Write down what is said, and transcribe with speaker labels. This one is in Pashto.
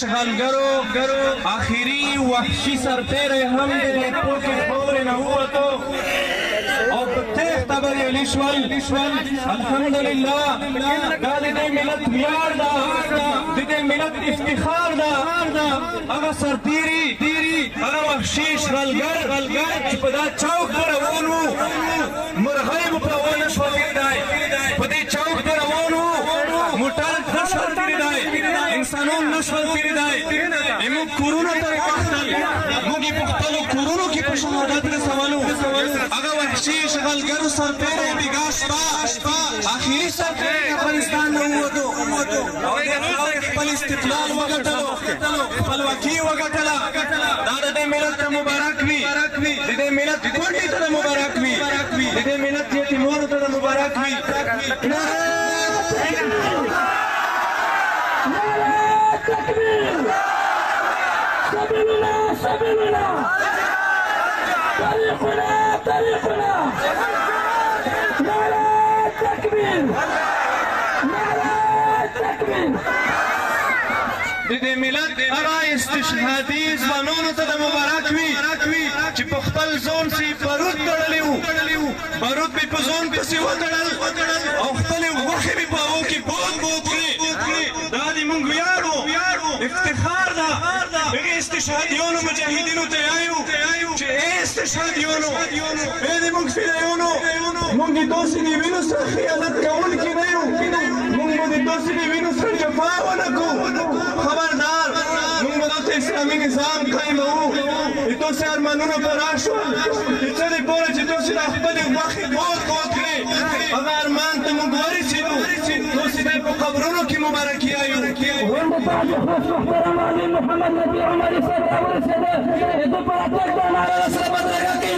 Speaker 1: اشغالگرو آخری وحشی سرتیر هم دې پوکې خورې نه ووتو او په تېښته بریالي شول. الحمدلله دا د دې ملت ویاړ ده، د دې ملت افتخار ده. هغه سرتیري هغه وحشي اشغالګر چې په دا چوک به روان وو، مرغۍ مو پرې ونه شوه تېری دی. په دې چوک به روان وو، موټر نه شول تېری دی، انسانان نه شول تېری دی. موږ کورونو ته یې پوښتل، موږ یې په خپلو کورونو کې په شهادت رسولو. هغه وحشي اشغالګرو سرتېری بېګا شپه آخري سرتېری افغانستان نه ووتو او خپل استقلال وګټلو، خپلواکي وګټله. دا د دې ملت ته مبارک وي، د دې ملت کونډې ته مبارک وي، د دې ملت یتیمانو ته مبارک وي.
Speaker 2: تاريخنا نعرة تكبير
Speaker 1: د دې ملت هغه استشهادي ځوانانو ته د مبارک وي چې په خپل ځان سي بارود تړلی وو، بارود به په ځان پسې وتړل او خپلې غوښې به په هغو کې باد کړې. دا د موږ ویاړو، افتخار ده. هغې استشهادیانو مجاهدینو ته وایو چې ای استشهادیانو، ای د موږ فدایانو، موږ د داسې د وینو سره خیانت کوونکي نه یو، موږ به د داسې د وینو سره جفا ونه کړو. خبردار، موږ به داسې اسلامي نظام قایموو. د داسې ارمانونو به راشول چې څه دې پوره چې داسې د خپلې غوښې باد کړې. هغه ارمان ته موږ ورسېدو، داسې به په قبرونو کې مبارکي وایو.
Speaker 2: وين بتاعي اخوات محترم علي محمد نبي عمر يسد اول سنه يدب على تقدم على رسول بدرجه